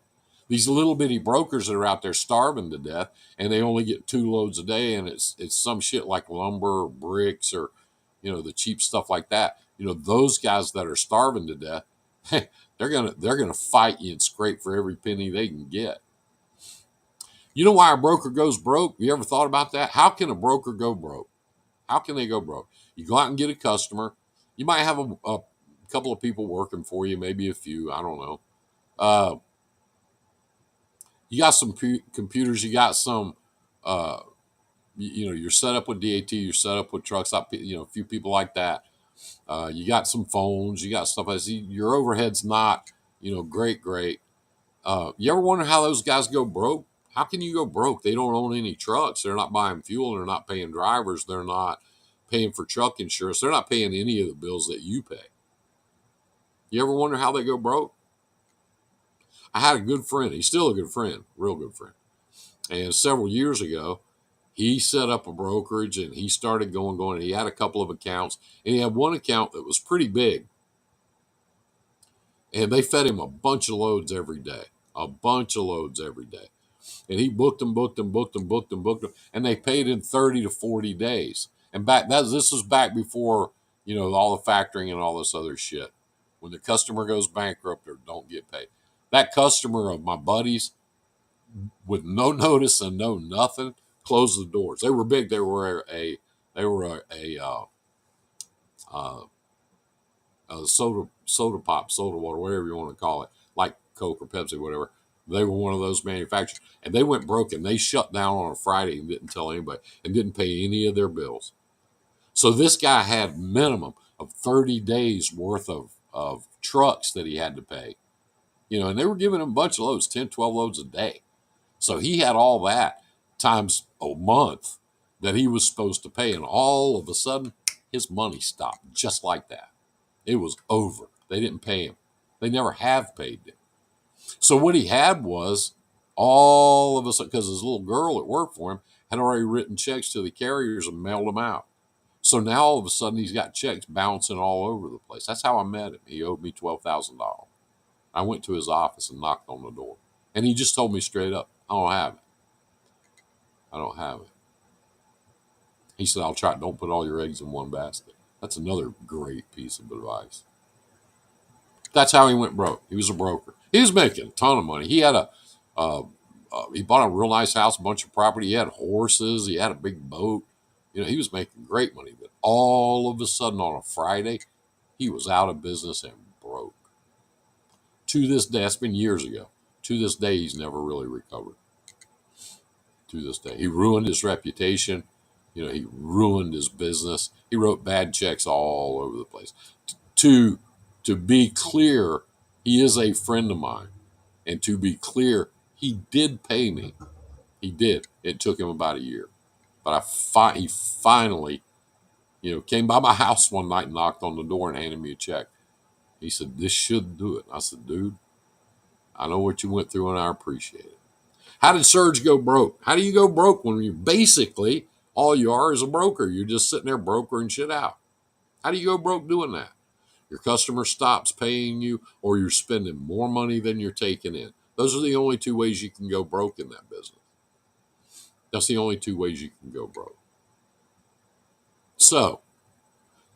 These little bitty brokers that are out there starving to death, and they only get 2 loads a day, and it's some shit like lumber or bricks or, the cheap stuff like that. Those guys that are starving to death, they're gonna fight you and scrape for every penny they can get. You know why a broker goes broke? You ever thought about that? How can a broker go broke? How can they go broke? You go out and get a customer. You might have a couple of people working for you, maybe a few. I don't know. You got some computers. You got some. You're set up with DAT. You're set up with trucks. A few people like that. You got some phones. You got stuff like that. Your overhead's not, great. You ever wonder how those guys go broke? How can you go broke? They don't own any trucks. They're not buying fuel. They're not paying drivers. They're not paying for truck insurance. They're not paying any of the bills that you pay. You ever wonder how they go broke? I had a good friend. He's still a good friend, real good friend. And several years ago, he set up a brokerage and he started going. And he had a couple of accounts, and he had one account that was pretty big. And they fed him a bunch of loads every day. And he booked them, and they paid in 30 to 40 days. And this was back before, all the factoring and all this other shit. When the customer goes bankrupt or don't get paid. That customer of my buddies, with no notice and no nothing, closed the doors. They were big. They were a soda pop, soda water, whatever you want to call it, like Coke or Pepsi, whatever. They were one of those manufacturers, and they went broke, and they shut down on a Friday and didn't tell anybody and didn't pay any of their bills. So this guy had minimum of 30 days worth of trucks that he had to pay, and they were giving him a bunch of loads, 10, 12 loads a day. So he had all that times a month that he was supposed to pay. And all of a sudden, his money stopped just like that. It was over. They didn't pay him. They never have paid him. So what he had was all of a sudden, because his little girl that worked for him had already written checks to the carriers and mailed them out. So now all of a sudden he's got checks bouncing all over the place. That's how I met him. He owed me $12,000. I went to his office and knocked on the door. And he just told me straight up, I don't have it. He said, don't put all your eggs in one basket. That's another great piece of advice. That's how he went broke. He was a broker. He was making a ton of money. He had he bought a real nice house, a bunch of property. He had horses. He had a big boat. He was making great money. But all of a sudden on a Friday, he was out of business and broke. To this day, that's been years ago. To this day, he's never really recovered. To this day, he ruined his reputation. He ruined his business. He wrote bad checks all over the place. To be clear, he is a friend of mine. And to be clear, he did pay me. He did. It took him about a year. But he finally, came by my house one night and knocked on the door and handed me a check. He said, this should do it. I said, dude, I know what you went through and I appreciate it. How did Serge go broke? How do you go broke when you basically all you are is a broker? You're just sitting there brokering shit out. How do you go broke doing that? Your customer stops paying you, or you're spending more money than you're taking in. Those are the only two ways you can go broke in that business. That's the only two ways you can go broke. So,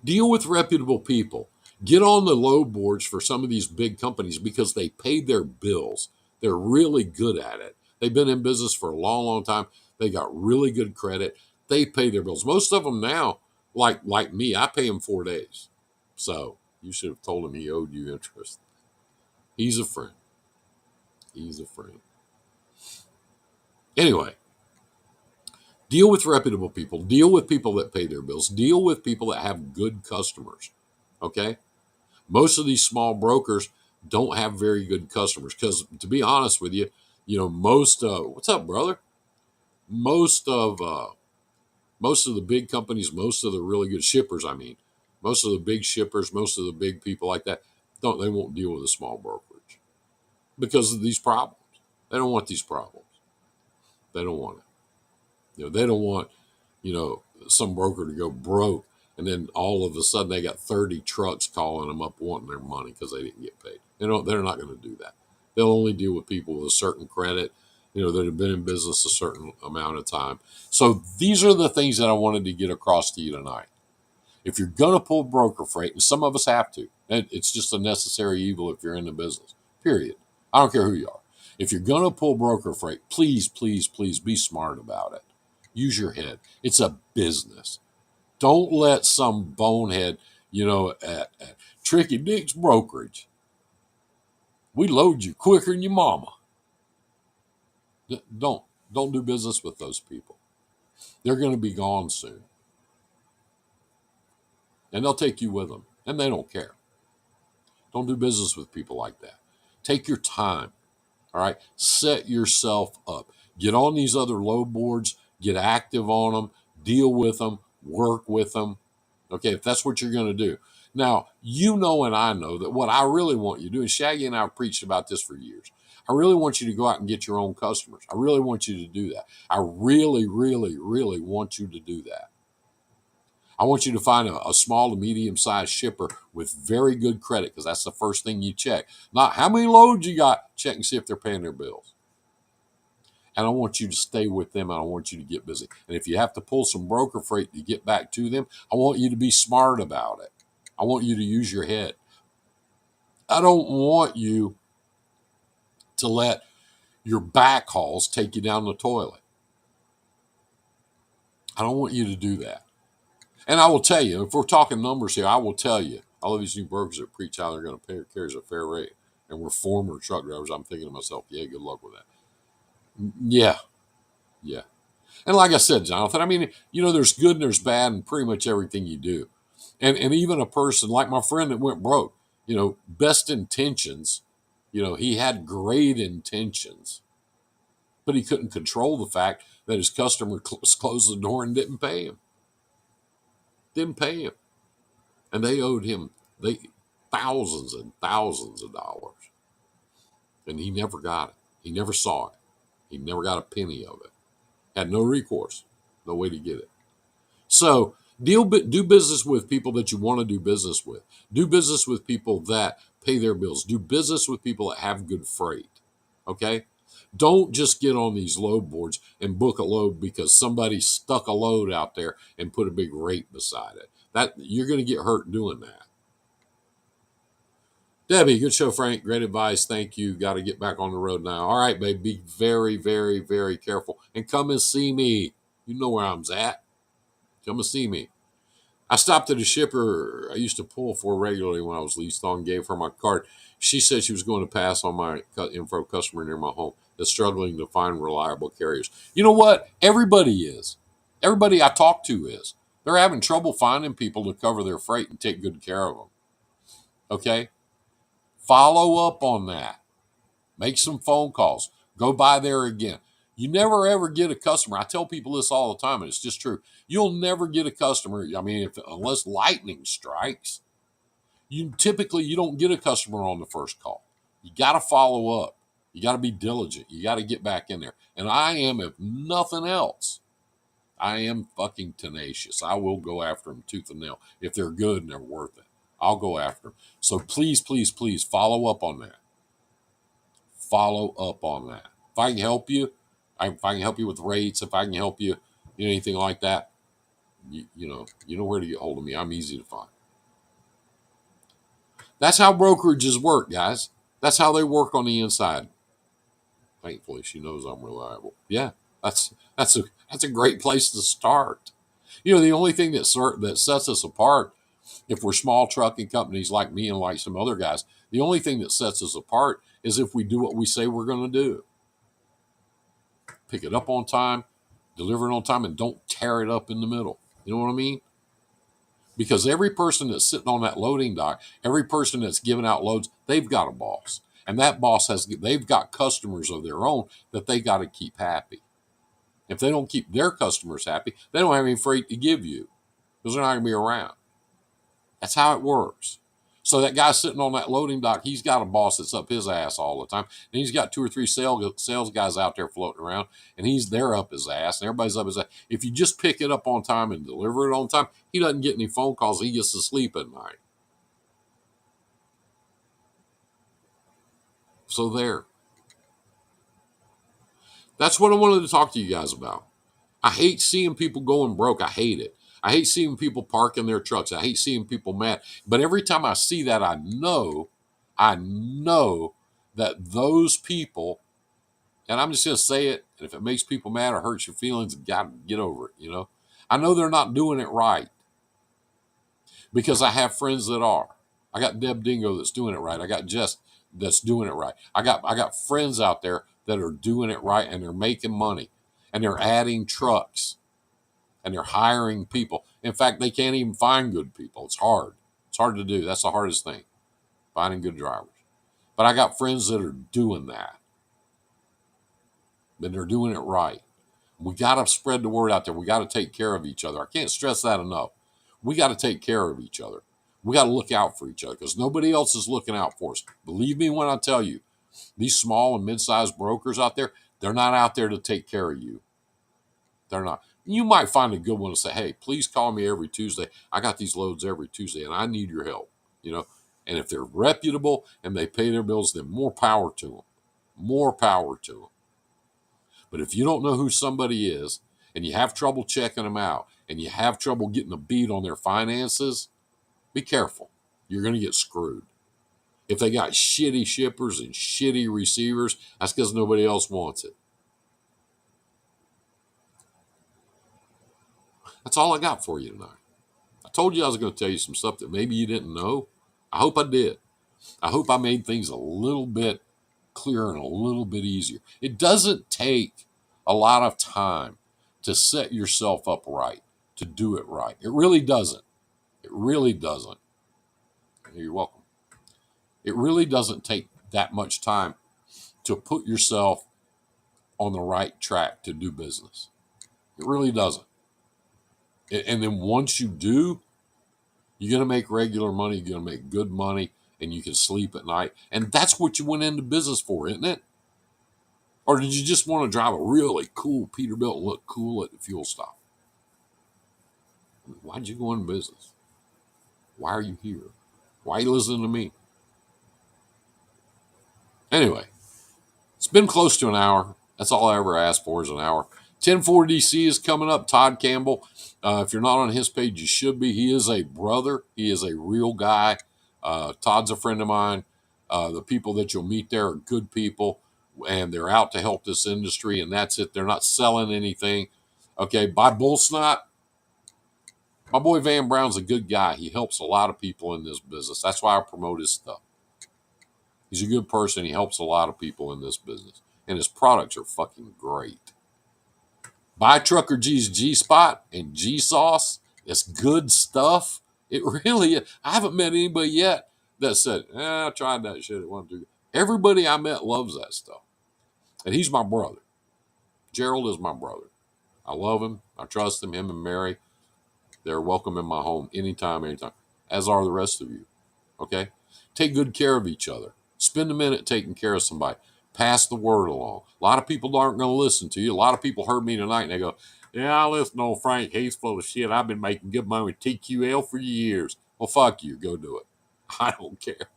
deal with reputable people. Get on the low boards for some of these big companies because they pay their bills. They're really good at it. They've been in business for a long, long time. They got really good credit. They pay their bills. Most of them now, like me, I pay him 4 days. So you should have told him he owed you interest. He's a friend. He's a friend. Anyway, deal with reputable people. Deal with people that pay their bills. Deal with people that have good customers. Okay? Most of these small brokers don't have very good customers because, to be honest with you, most what's up, brother? Most of most of the big companies, most of the really good shippers, I mean, most of the big shippers, most of the big people like that, they won't deal with a small brokerage because of these problems. They don't want these problems. They don't want it. They don't want some broker to go broke and then all of a sudden they got 30 trucks calling them up wanting their money because they didn't get paid. They're not going to do that. They'll only deal with people with a certain credit, that have been in business a certain amount of time. So these are the things that I wanted to get across to you tonight. If you're going to pull broker freight, and some of us have to, and it's just a necessary evil if you're in the business, period. I don't care who you are. If you're going to pull broker freight, please, please, please be smart about it. Use your head. It's a business. Don't let some bonehead, at Tricky Dick's Brokerage, we load you quicker than your mama. Don't do business with those people. They're going to be gone soon. And they'll take you with them. And they don't care. Don't do business with people like that. Take your time. All right. Set yourself up. Get on these other low boards. Get active on them. Deal with them. Work with them. Okay. If that's what you're going to do. Now, and I know that what I really want you to do, and Shaggy and I have preached about this for years. I really want you to go out and get your own customers. I really want you to do that. I really, really, really want you to do that. I want you to find a small to medium sized shipper with very good credit because that's the first thing you check. Not how many loads you got, check and see if they're paying their bills. And I want you to stay with them and I want you to get busy. And if you have to pull some broker freight to get back to them, I want you to be smart about it. I want you to use your head. I don't want you to let your back hauls take you down the toilet. I don't want you to do that. And I will tell you, if we're talking numbers here, I will tell you, all of these new brokers that preach how they're going to pay carriers a fair rate, and we're former truck drivers, I'm thinking to myself, yeah, good luck with that. Yeah. And like I said, Jonathan, I mean, there's good and there's bad in pretty much everything you do. And even a person like my friend that went broke, best intentions, he had great intentions, but he couldn't control the fact that his customer closed the door and didn't pay him. And they owed him thousands and thousands of dollars. And he never got it. He never saw it. He never got a penny of it. Had no recourse, no way to get it. So do business with people that you want to do business with. Do business with people that pay their bills. Do business with people that have good freight. Okay? Don't just get on these load boards and book a load because somebody stuck a load out there and put a big rate beside it. That you're going to get hurt doing that. Debbie, good show, Frank. Great advice. Thank you. Got to get back on the road now. All right, babe. Be very, very, very careful. And come and see me. You know where I'm at. Come and see me. I stopped at a shipper I used to pull for regularly when I was leased on, gave her my card. She said she was going to pass on my info customer near my home that's struggling to find reliable carriers. You know what? Everybody is. Everybody I talk to is. They're having trouble finding people to cover their freight and take good care of them. Okay? Follow up on that. Make some phone calls. Go by there again. You never ever get a customer. I tell people this all the time, and it's just true. You'll never get a customer. I mean, unless lightning strikes, you don't get a customer on the first call. You got to follow up. You got to be diligent. You got to get back in there. And I am, if nothing else, I am fucking tenacious. I will go after them tooth and nail. If they're good and they're worth it, I'll go after them. So please, please, please follow up on that. Follow up on that. If I can help you, if I can help you with rates, if I can help you, anything like that, you know where to get hold of me. I'm easy to find. That's how brokerages work, guys. That's how they work on the inside. Thankfully, she knows I'm reliable. Yeah, that's a great place to start. The only thing that sets us apart, if we're small trucking companies like me and like some other guys, the only thing that sets us apart is if we do what we say we're going to do. Pick it up on time, deliver it on time, and don't tear it up in the middle. You know what I mean? Because every person that's sitting on that loading dock, every person that's giving out loads, they've got a boss. And that boss they've got customers of their own that they got to keep happy. If they don't keep their customers happy, they don't have any freight to give you because they're not going to be around. That's how it works. So that guy sitting on that loading dock, he's got a boss that's up his ass all the time. And he's got 2 or 3 sales guys out there floating around, and they're up his ass, and everybody's up his ass. If you just pick it up on time and deliver it on time, he doesn't get any phone calls. He gets to sleep at night. So there. That's what I wanted to talk to you guys about. I hate seeing people going broke. I hate it. I hate seeing people parking their trucks. I hate seeing people mad. But every time I see that, I know that those people, and I'm just going to say it, and if it makes people mad or hurts your feelings, you got to get over it, I know they're not doing it right because I have friends that are. I got Deb Dingo that's doing it right. I got Jess that's doing it right. I got friends out there that are doing it right, and they're making money, and they're adding trucks, and they're hiring people. In fact, they can't even find good people. It's hard. It's hard to do. That's the hardest thing, finding good drivers. But I got friends that are doing that. And they're doing it right. We got to spread the word out there. We got to take care of each other. I can't stress that enough. We got to take care of each other. We got to look out for each other because nobody else is looking out for us. Believe me when I tell you, these small and mid-sized brokers out there, they're not out there to take care of you. They're not. You might find a good one to say, hey, please call me every Tuesday. I got these loads every Tuesday and I need your help. And if they're reputable and they pay their bills, then more power to them. More power to them. But if you don't know who somebody is and you have trouble checking them out and you have trouble getting a beat on their finances, be careful. You're going to get screwed. If they got shitty shippers and shitty receivers, that's because nobody else wants it. That's all I got for you tonight. I told you I was going to tell you some stuff that maybe you didn't know. I hope I did. I hope I made things a little bit clearer and a little bit easier. It doesn't take a lot of time to set yourself up right, to do it right. It really doesn't. It really doesn't. You're welcome. It really doesn't take that much time to put yourself on the right track to do business. It really doesn't. And then once you do, you're going to make regular money, you're going to make good money, and you can sleep at night. And that's what you went into business for, isn't it? Or did you just want to drive a really cool Peterbilt and look cool at the fuel stop? Why'd you go into business? Why are you here? Why are you listening to me? Anyway, it's been close to an hour. That's all I ever asked for is an hour. 10-4 DC is coming up. Todd Campbell. If you're not on his page, you should be. He is a brother. He is a real guy. Todd's a friend of mine. The people that you'll meet there are good people, and they're out to help this industry, and that's it. They're not selling anything. Okay, by bull snot, my boy Van Brown's a good guy. He helps a lot of people in this business. That's why I promote his stuff. He's a good person. He helps a lot of people in this business, and his products are fucking great. Buy Trucker G's G-Spot and G-Sauce. It's good stuff. It really is. I haven't met anybody yet that said, I tried that shit. It wasn't too good. Everybody I met loves that stuff. And he's my brother. Gerald is my brother. I love him. I trust him. Him and Mary, they're welcome in my home anytime, as are the rest of you. Okay? Take good care of each other. Spend a minute taking care of somebody. Pass the word along. A lot of people aren't going to listen to you. A lot of people heard me tonight and they go, yeah, I listen to old Frank. He's full of shit. I've been making good money with TQL for years. Well, fuck you. Go do it. I don't care.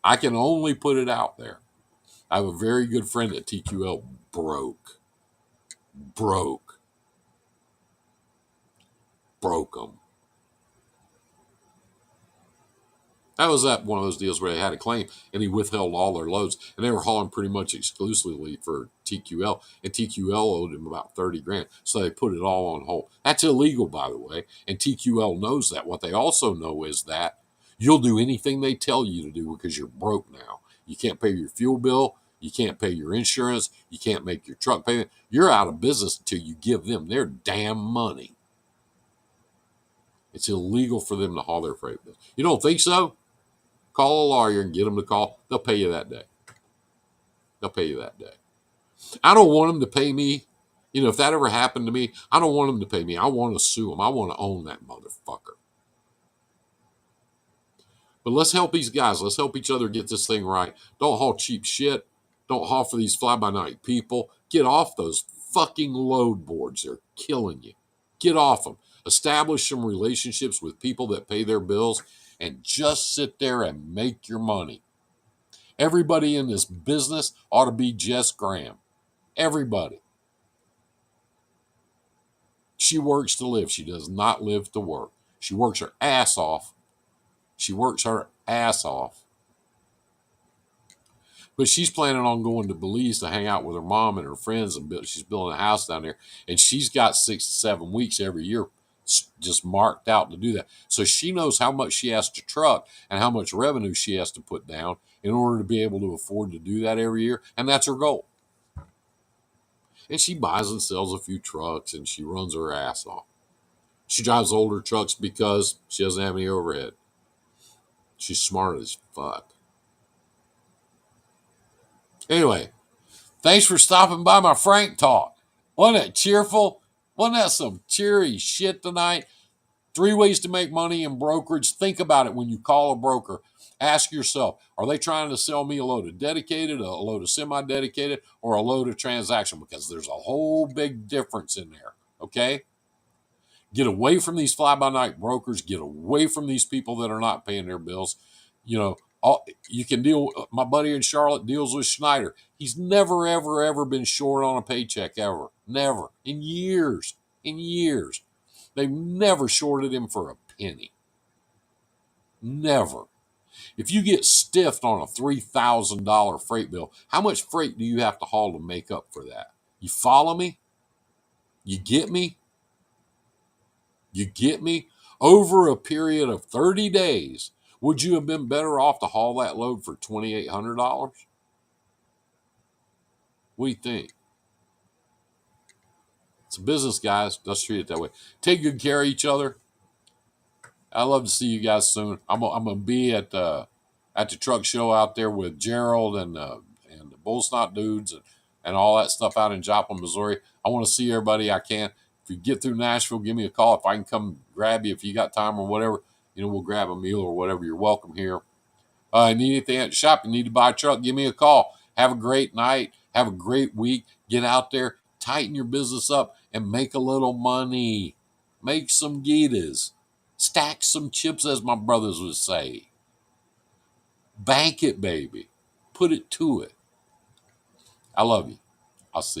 I can only put it out there. I have a very good friend at TQL broke them. That was one of those deals where they had a claim and he withheld all their loads, and they were hauling pretty much exclusively for TQL, and TQL owed him about 30 grand. So they put it all on hold. That's illegal, by the way, and TQL knows that. What they also know is that you'll do anything they tell you to do because you're broke now. You can't pay your fuel bill. You can't pay your insurance. You can't make your truck payment. You're out of business until you give them their damn money. It's illegal for them to haul their freight bills. You don't think so? Call a lawyer and get them to call. They'll pay you that day. They'll pay you that day. I don't want them to pay me. You know, if that ever happened to me, I don't want them to pay me. I want to sue them. I want to own that motherfucker. But let's help these guys. Let's help each other get this thing right. Don't haul cheap shit. Don't haul for these fly-by-night people. Get off those fucking load boards. They're killing you. Get off them. Establish some relationships with people that pay their bills and just sit there and make your money. Everybody in this business ought to be Jess Graham. Everybody. She works to live. She does not live to work. She works her ass off. She works her ass off. But she's planning on going to Belize to hang out with her mom and her friends, and she's building a house down there. And she's got 6 to 7 weeks every year just marked out to do that. So she knows how much she has to truck and how much revenue she has to put down in order to be able to afford to do that every year. And that's her goal. And she buys and sells a few trucks and she runs her ass off. She drives older trucks because she doesn't have any overhead. She's smart as fuck. Anyway, thanks for stopping by my Frank Talk. Wasn't it cheerful? Wasn't that some cheery shit tonight? 3 ways to make money in brokerage. Think about it when you call a broker. Ask yourself, are they trying to sell me a load of dedicated, a load of semi-dedicated, or a load of transaction? Because there's a whole big difference in there, okay? Get away from these fly-by-night brokers. Get away from these people that are not paying their bills. You know, you can deal. My buddy in Charlotte deals with Schneider. He's never, ever, ever been short on a paycheck ever. Never. In years. In years. They've never shorted him for a penny. Never. If you get stiffed on a $3,000 freight bill, how much freight do you have to haul to make up for that? You follow me? You get me? You get me? Over a period of 30 days, would you have been better off to haul that load for $2,800? What do you think? It's a business, guys. Let's treat it that way. Take good care of each other. I'd love to see you guys soon. I'm gonna be at the truck show out there with Gerald and the Bullsnot dudes and all that stuff out in Joplin, Missouri. I want to see everybody I can. If you get through Nashville, give me a call. If I can come grab you, if you got time or whatever, you know, we'll grab a meal or whatever. You're welcome here. Need anything at the shop? You need to buy a truck? Give me a call. Have a great night. Have a great week. Get out there, tighten your business up, and make a little money. Make some guitas. Stack some chips, as my brothers would say. Bank it, baby. Put it to it. I love you. I'll see you.